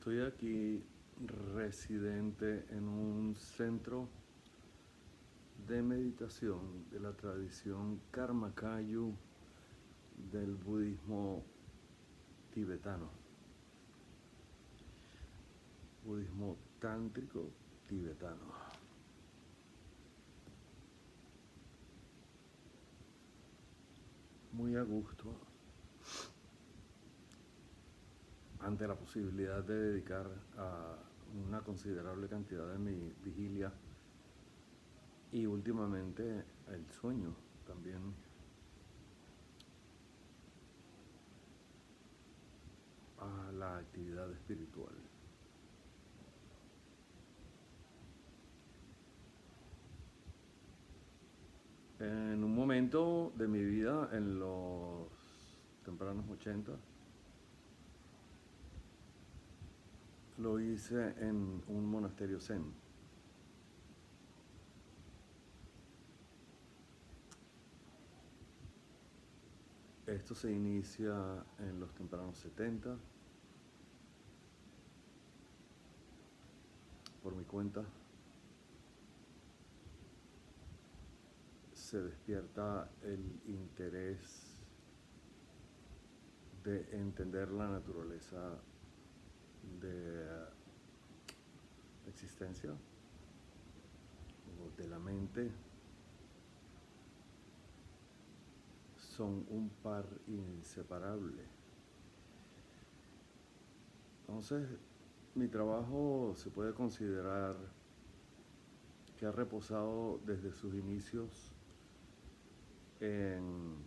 Estoy aquí residente en un centro de meditación de la tradición Karma-Kayu del budismo tibetano, budismo tántrico tibetano. Muy a gusto ante la posibilidad de dedicar a una considerable cantidad de mi vigilia y últimamente el sueño también a la actividad espiritual. En un momento de mi vida, en los tempranos 80, lo hice en un monasterio zen. Esto se inicia en los tempranos 70, por mi cuenta. Se despierta el interés de entender la naturaleza de la existencia o de la mente. Son un par inseparable. Entonces, mi trabajo se puede considerar que ha reposado desde sus inicios en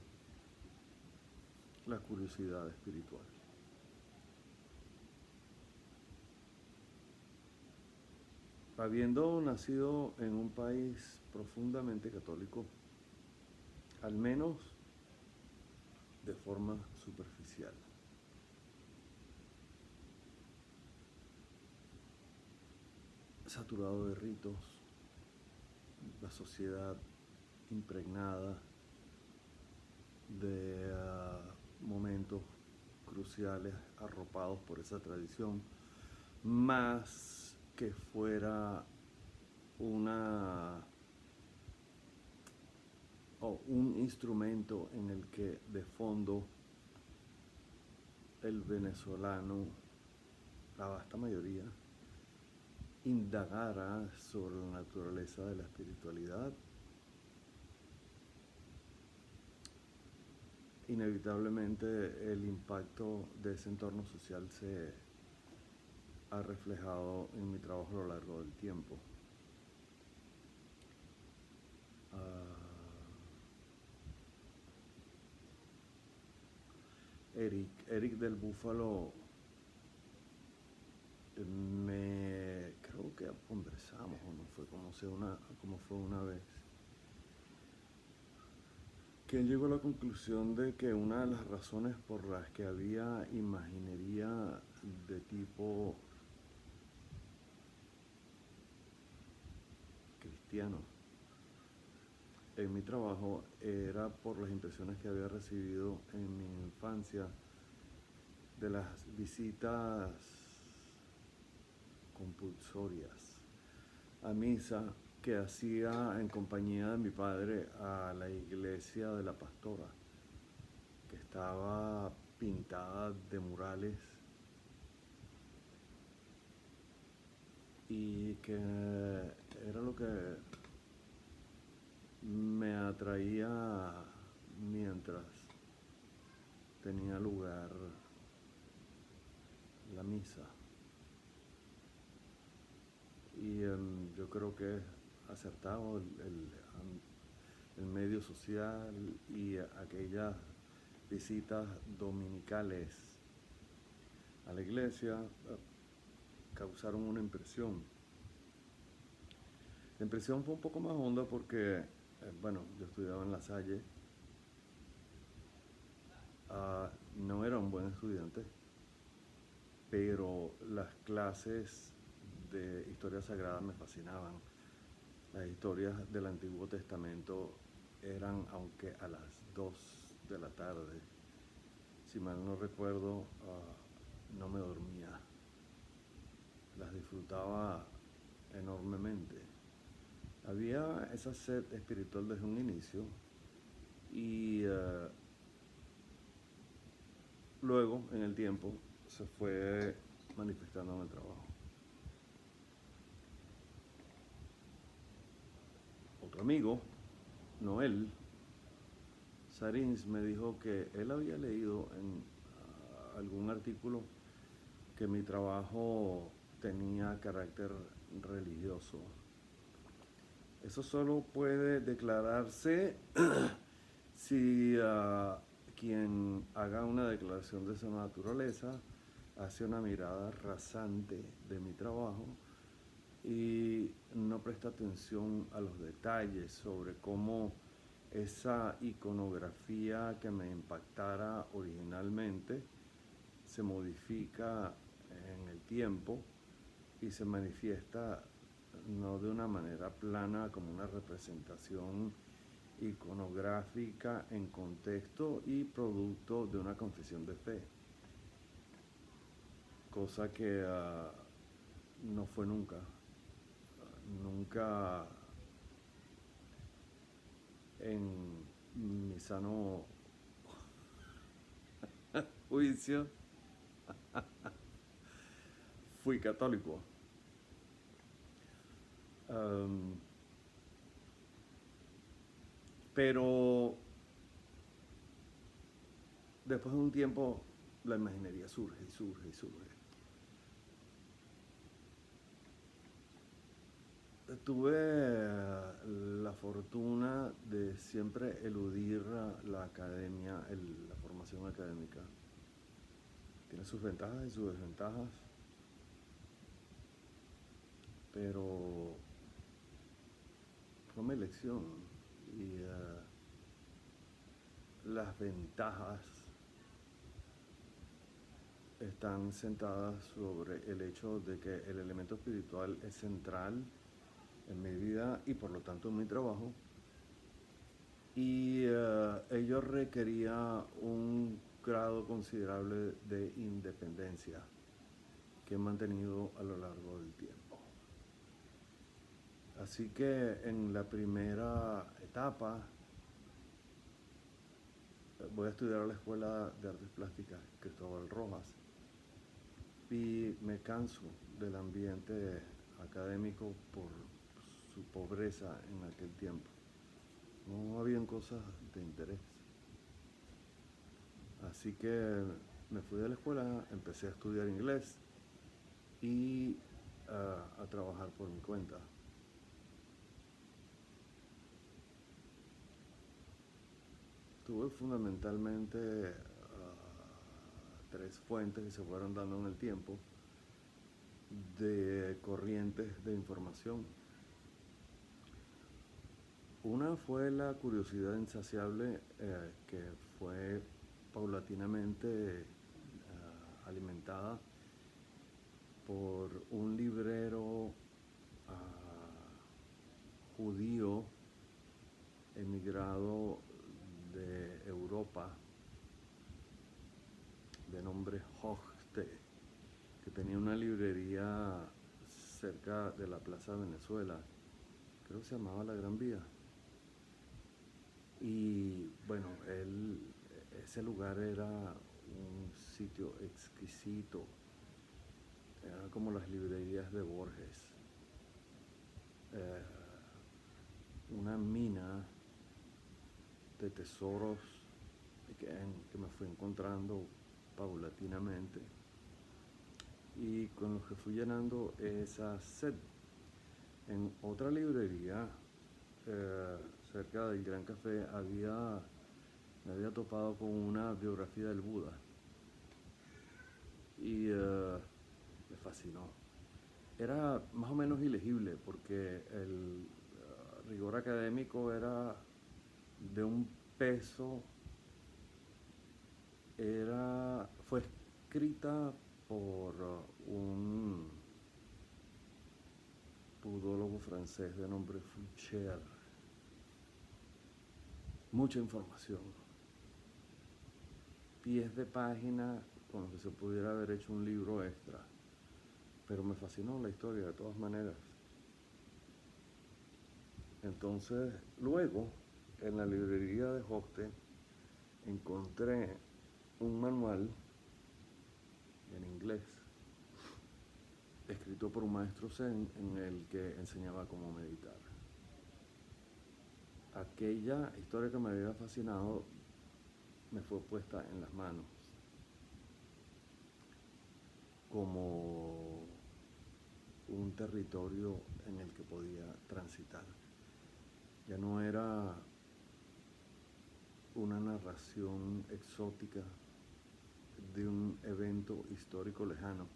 la curiosidad espiritual. Habiendo nacido en un país profundamente católico, al menos de forma superficial, saturado de ritos, la sociedad impregnada de momentos cruciales arropados por esa tradición, más que fuera un instrumento en el que de fondo el venezolano, la vasta mayoría, indagara sobre la naturaleza de la espiritualidad. Inevitablemente el impacto de ese entorno social se ha reflejado en mi trabajo a lo largo del tiempo. Eric del Búfalo, creo que conversamos, o no fue como fue una vez, que él llegó a la conclusión de que una de las razones por las que había imaginería de tipo cristiano en mi trabajo era por las impresiones que había recibido en mi infancia de las visitas compulsorias a misa que hacía en compañía de mi padre a la iglesia de la Pastora, que estaba pintada de murales y que era lo que me atraía mientras tenía lugar la misa. Y yo creo que es acertado el medio social y aquellas visitas dominicales a la iglesia causaron una impresión. La impresión fue un poco más honda porque, yo estudiaba en La Salle, no era un buen estudiante, pero las clases de historia sagrada me fascinaban. Las historias del Antiguo Testamento eran, aunque a las 2 de la tarde, si mal no recuerdo, no me dormía. las disfrutaba enormemente. Había esa sed espiritual desde un inicio y luego, en el tiempo, se fue manifestando en el trabajo. Otro amigo, Noel Sarins, me dijo que él había leído en algún artículo que mi trabajo tenía carácter religioso. Eso solo puede declararse si quien haga una declaración de esa naturaleza hace una mirada rasante de mi trabajo y no presta atención a los detalles sobre cómo esa iconografía que me impactara originalmente se modifica en el tiempo y se manifiesta no de una manera plana como una representación iconográfica en contexto y producto de una confesión de fe, cosa que no fue nunca en mi sano juicio fui católico. Pero después de un tiempo la imaginería surge y surge y surge. Tuve la fortuna de siempre eludir la academia, la formación académica. Tiene sus ventajas y sus desventajas, pero fue mi elección y las ventajas están sentadas sobre el hecho de que el elemento espiritual es central en mi vida y por lo tanto en mi trabajo, y ello requería un grado considerable de independencia que he mantenido a lo largo del tiempo. Así que en la primera etapa voy a estudiar a la Escuela de Artes Plásticas Cristóbal Rojas y me canso del ambiente académico por su pobreza en aquel tiempo. No habían cosas de interés. Así que me fui de la escuela, empecé a estudiar inglés y a trabajar por mi cuenta. Tuve fundamentalmente tres fuentes que se fueron dando en el tiempo de corrientes de información. Una fue la curiosidad insaciable que fue paulatinamente alimentada por un librero judío emigrado de Europa de nombre Hochte, que tenía una librería cerca de la Plaza de Venezuela, creo que se llamaba La Gran Vía. Y bueno, ese lugar era un sitio exquisito, era como las librerías de Borges, una mina de tesoros que me fui encontrando paulatinamente y con los que fui llenando esa sed. En otra librería cerca del Gran Café me había topado con una biografía del Buda y me fascinó. Era más o menos ilegible porque el rigor académico era de un peso, fue escrita por un budólogo francés de nombre Foucher. Mucha información, pies de página con los que se pudiera haber hecho un libro extra. pero me fascinó la historia de todas maneras. Entonces, luego, en la librería de Hoste, encontré un manual en inglés, escrito por un maestro zen en el que enseñaba cómo meditar. Aquella historia que me había fascinado me fue puesta en las manos como un territorio en el que podía transitar. Ya no era una narración exótica de un evento histórico lejano,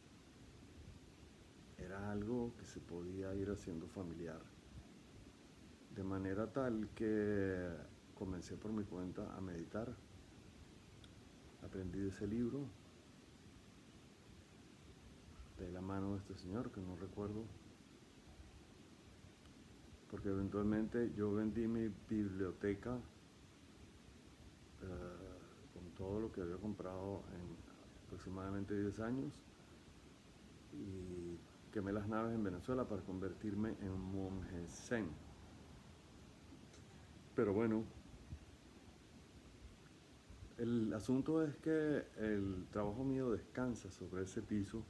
era algo que se podía ir haciendo familiar. De manera tal que comencé por mi cuenta a meditar. Aprendí de ese libro, de la mano de este señor, que no recuerdo, porque eventualmente yo vendí mi biblioteca con todo lo que había comprado en aproximadamente 10 años y quemé las naves en Venezuela para convertirme en un monje zen. Pero bueno, el asunto es que el trabajo mío descansa sobre ese piso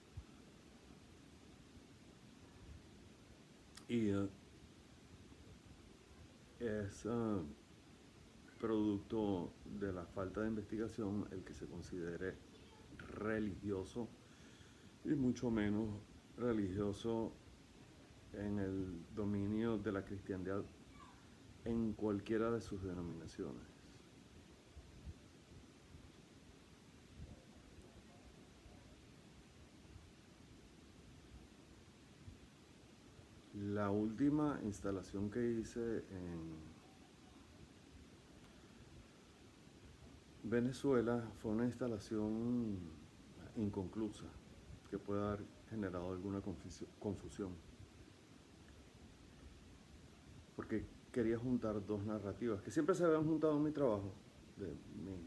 y es producto de la falta de investigación el que se considere religioso y mucho menos religioso en el dominio de la cristiandad en cualquiera de sus denominaciones. La última instalación que hice en Venezuela fue una instalación inconclusa que puede haber generado alguna confusión, porque quería juntar dos narrativas que siempre se habían juntado en mi trabajo, de mis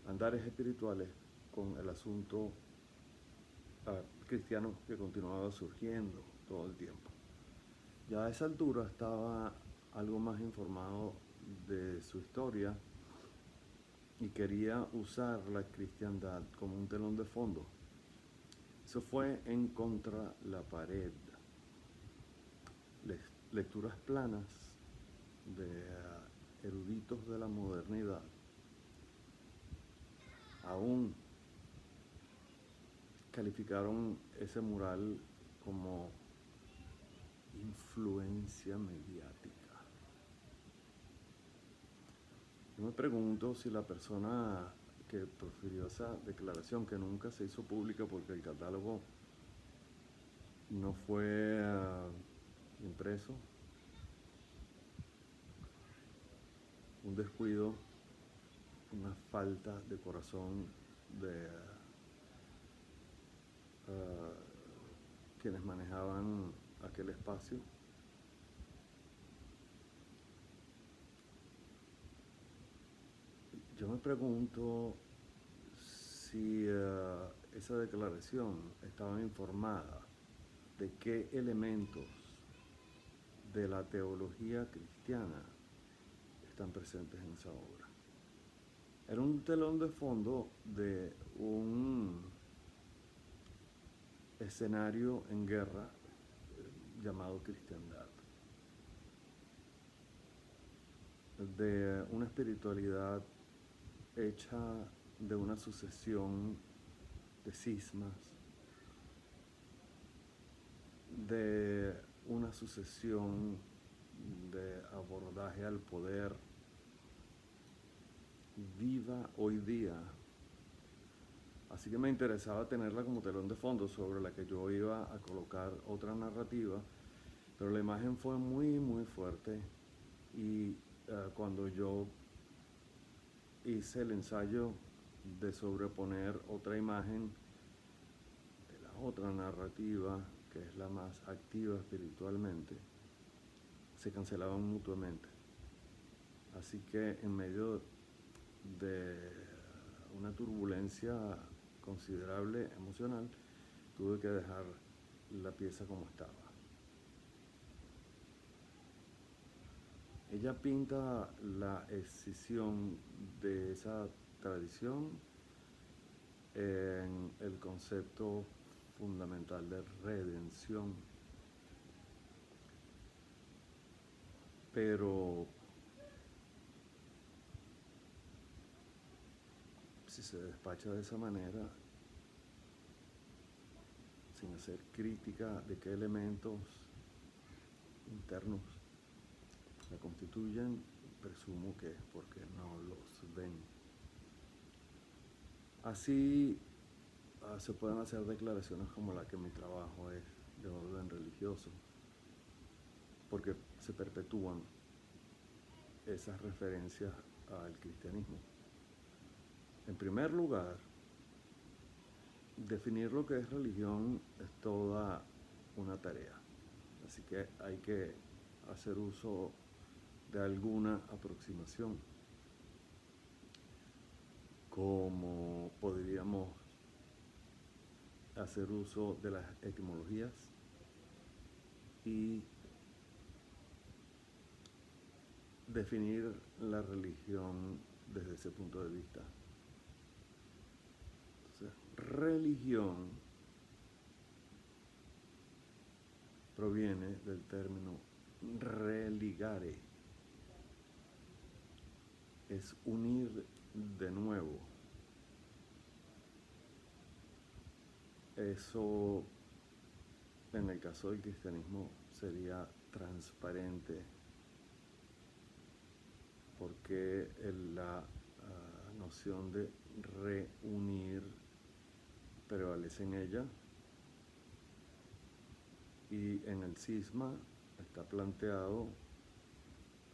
andares espirituales, con el asunto cristiano que continuaba surgiendo todo el tiempo. Ya a esa altura estaba algo más informado de su historia y quería usar la cristiandad como un telón de fondo. Eso fue En contra la pared. Lecturas planas de eruditos de la modernidad aún calificaron ese mural como influencia mediática. Yo me pregunto si la persona que profirió esa declaración, que nunca se hizo pública porque el catálogo no fue impreso, un descuido, una falta de corazón de quienes manejaban aquel espacio. Yo me pregunto si esa declaración estaba informada de qué elementos de la teología cristiana están presentes en esa obra. Era un telón de fondo de un escenario en guerra llamado cristiandad, de una espiritualidad hecha de una sucesión de cismas, de una sucesión de abordaje al poder viva hoy día. Así que me interesaba tenerla como telón de fondo sobre la que yo iba a colocar otra narrativa, pero la imagen fue muy, muy fuerte y cuando yo hice el ensayo de sobreponer otra imagen de la otra narrativa, que es la más activa espiritualmente, se cancelaban mutuamente. Así que en medio de una turbulencia considerable emocional, tuve que dejar la pieza como estaba. Ella pinta la escisión de esa tradición en el concepto fundamental de redención, pero si se despacha de esa manera, sin hacer crítica de qué elementos internos la constituyen, presumo que es porque no los ven. Así se pueden hacer declaraciones como la que mi trabajo es de orden religioso, porque se perpetúan esas referencias al cristianismo. En primer lugar, definir lo que es religión es toda una tarea, así que hay que hacer uso de alguna aproximación, como podríamos hacer uso de las etimologías y definir la religión desde ese punto de vista. Entonces, religión proviene del término religare, es unir de nuevo. Eso, en el caso del cristianismo, sería transparente, porque la noción de reunir prevalece en ella, y en el cisma está planteado,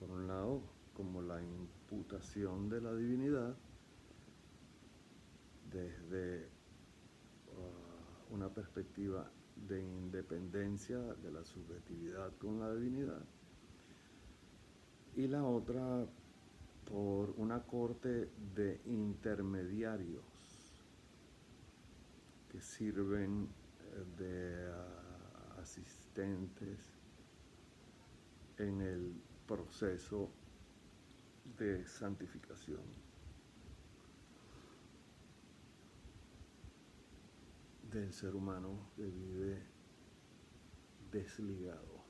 por un lado, como la imputación de la divinidad desde una perspectiva de independencia de la subjetividad con la divinidad, y la otra por una corte de intermediarios que sirven de asistentes en el proceso de santificación. Del ser humano que vive desligado.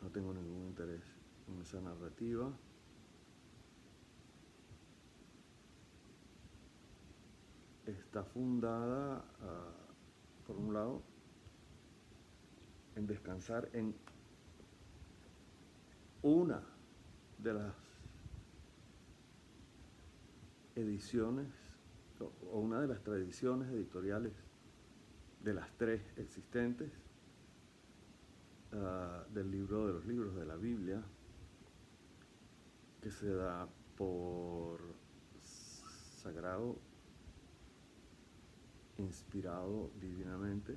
No tengo ningún interés en esa narrativa. Está fundada, por un lado, en descansar en una de las ediciones o una de las tradiciones editoriales de las tres existentes del libro de los libros, de la Biblia, que se da por sagrado, inspirado divinamente,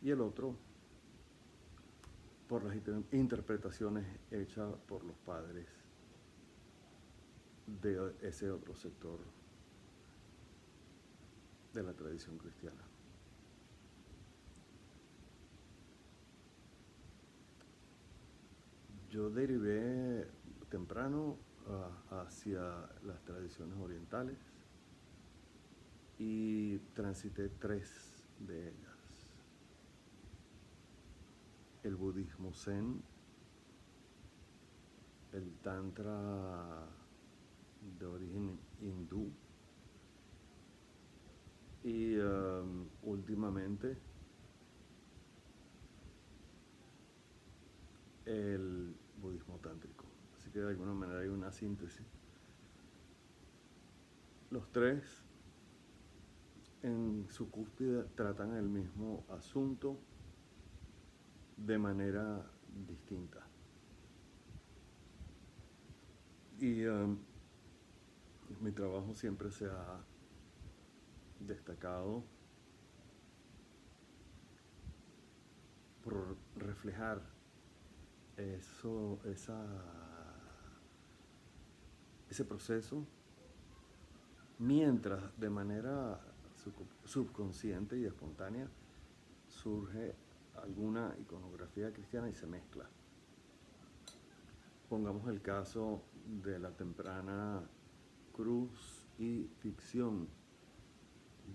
y el otro por las interpretaciones hechas por los padres de ese otro sector de la tradición cristiana. Yo derivé temprano hacia las tradiciones orientales y transité tres de ellas: el budismo zen, el tantra de origen hindú y últimamente el budismo tántrico. Así que de alguna manera hay una síntesis. Los tres en su cúspide tratan el mismo asunto de manera distinta. Y mi trabajo siempre se ha destacado por reflejar ese proceso mientras de manera subconsciente y espontánea surge alguna iconografía cristiana y se mezcla. Pongamos el caso de la temprana cruz y ficción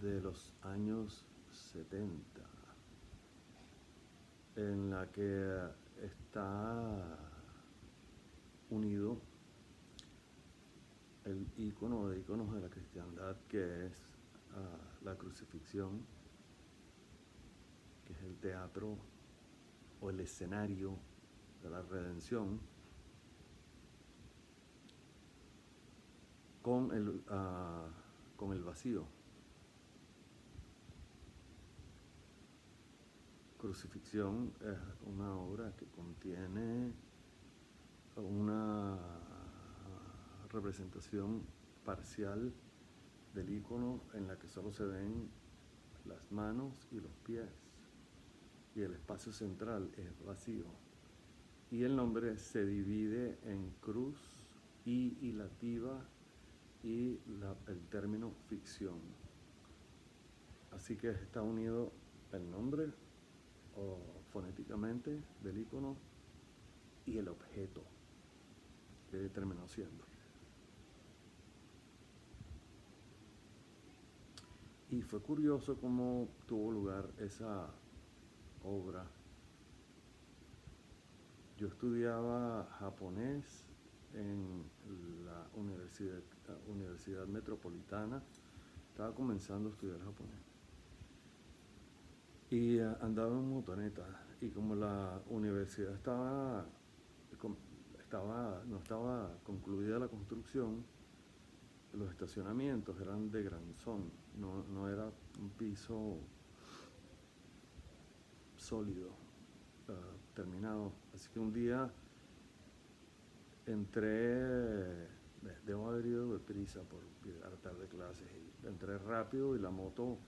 de los años 70, en la que está unido el ícono de íconos de la cristiandad, que es la crucifixión, que es el teatro o el escenario de la redención, con el vacío. Crucifixión es una obra que contiene una representación parcial del ícono en la que solo se ven las manos y los pies, y el espacio central es vacío. Y el nombre se divide en cruz y hilativa y el término ficción. Así que está unido el nombre o fonéticamente del ícono y el objeto que terminó siendo. Y fue curioso cómo tuvo lugar esa obra. Yo estudiaba japonés en la Universidad Metropolitana. Estaba comenzando a estudiar japonés. Y andaba en motoneta. Y como la universidad no estaba concluida la construcción, los estacionamientos eran de granzón, no era un piso sólido, terminado. Así que un día debo haber ido de prisa por llegar tarde de clases, y entré rápido y la moto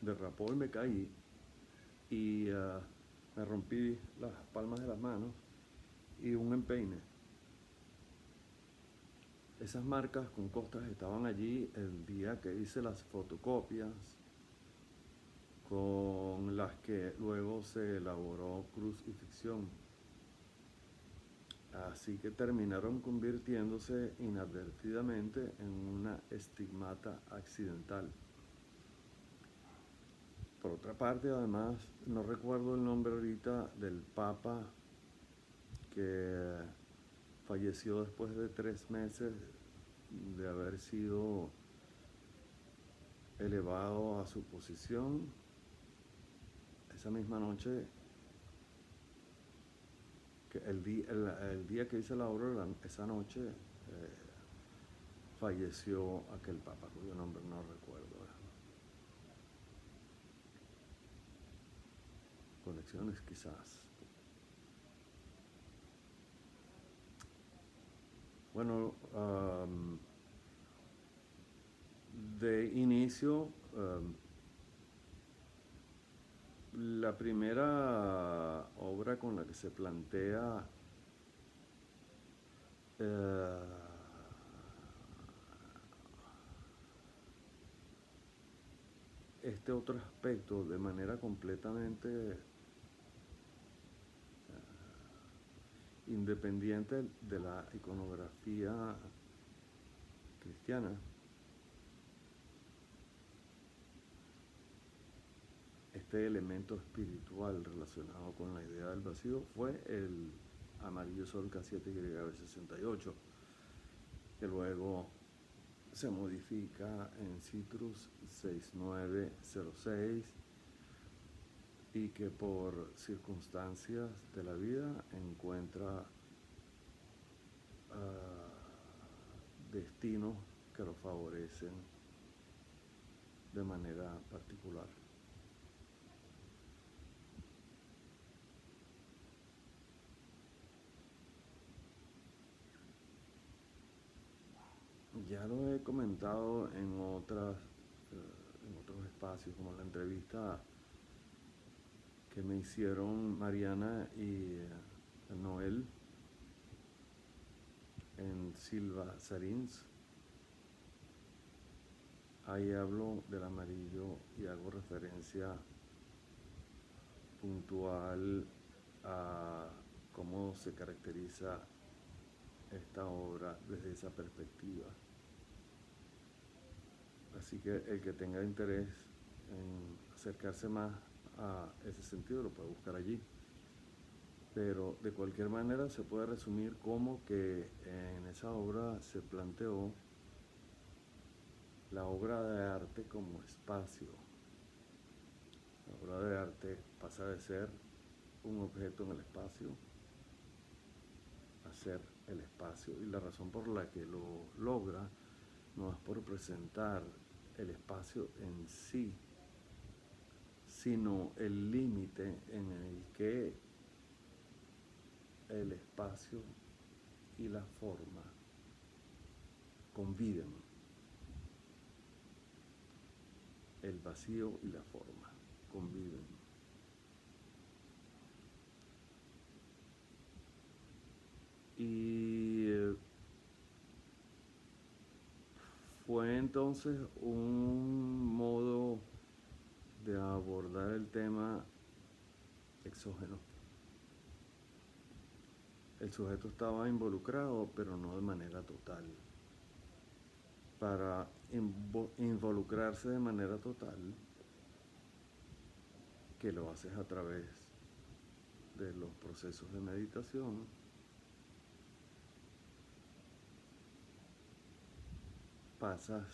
derrapó y me caí y me rompí las palmas de las manos y un empeine. Esas marcas con costras estaban allí el día que hice las fotocopias con las que luego se elaboró Cruz y Ficción. Así que terminaron convirtiéndose inadvertidamente en una estigmata accidental. Por otra parte, además, no recuerdo el nombre ahorita del Papa que falleció después de 3 meses de haber sido elevado a su posición. Esa misma noche, el día que hice la obra, esa noche falleció aquel Papa, cuyo nombre no recuerdo. Conexiones quizás. Bueno, de inicio, la primera obra con la que se plantea este otro aspecto de manera completamente independiente de la iconografía cristiana, este elemento espiritual relacionado con la idea del vacío fue el amarillo sol K7YB68, que luego se modifica en Citrus 6906 y que por circunstancias de la vida encuentra destinos que lo favorecen de manera particular. Ya lo he comentado en otros espacios, como la entrevista que me hicieron Mariana y Noel en Silva Sarins. Ahí hablo del amarillo y hago referencia puntual a cómo se caracteriza esta obra desde esa perspectiva. Así que el que tenga interés en acercarse más a ese sentido lo puede buscar allí. Pero de cualquier manera se puede resumir como que en esa obra se planteó la obra de arte como espacio. La obra de arte pasa de ser un objeto en el espacio a ser el espacio, y la razón por la que lo logra no es por presentar el espacio en sí, sino el límite en el que el espacio y la forma conviven, el vacío y la forma conviven. Y fue entonces un modo de abordar el tema exógeno. El sujeto estaba involucrado, pero no de manera total. Para involucrarse de manera total, que lo haces a través de los procesos de meditación, pasas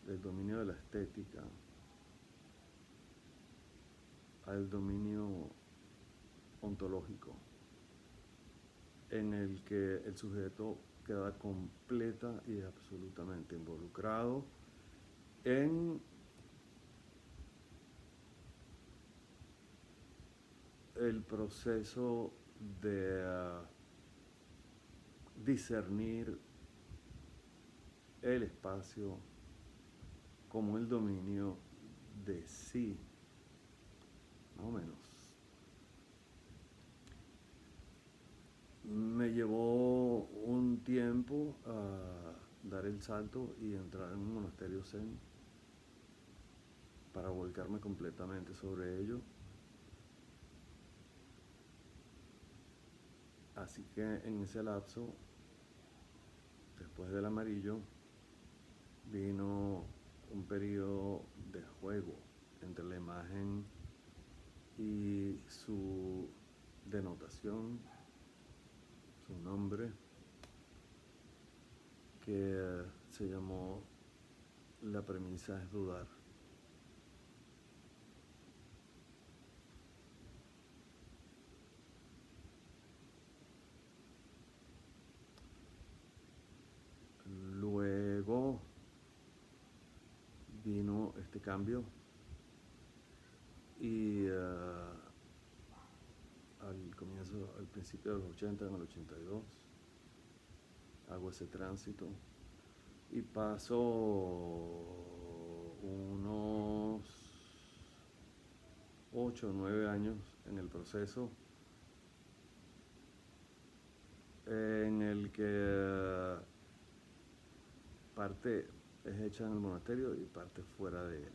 del dominio de la estética al dominio ontológico, en el que el sujeto queda completa y absolutamente involucrado en el proceso de discernir el espacio como el dominio de sí, más o menos. Me llevó un tiempo a dar el salto y entrar en un monasterio zen para volcarme completamente sobre ello. Así que en ese lapso, después del amarillo, vino un periodo de juego entre la imagen y su denotación, su nombre, que se llamó La premisa es dudar. Luego vino este cambio y al principio de los 80, en el 82, hago ese tránsito y paso unos 8 o 9 años en el proceso en el que parte es hecha en el monasterio y parte fuera de él.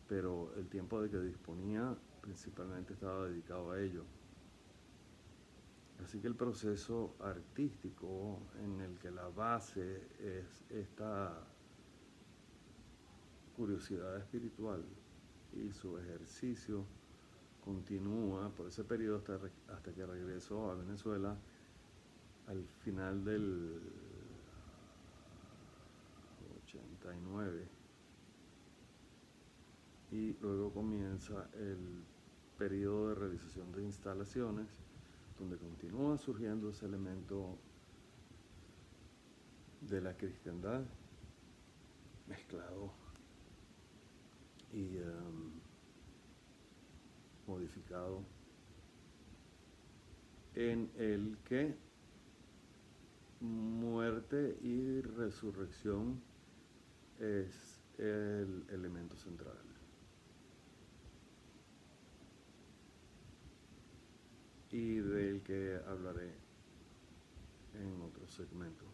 Pero el tiempo de que disponía principalmente estaba dedicado a ello. Así que el proceso artístico en el que la base es esta curiosidad espiritual y su ejercicio continúa por ese periodo hasta que regreso a Venezuela al final del 89, y luego comienza el periodo de realización de instalaciones donde continúa surgiendo ese elemento de la cristiandad mezclado y modificado, en el que muerte y resurrección es el elemento central. Y del que hablaré en otro segmento.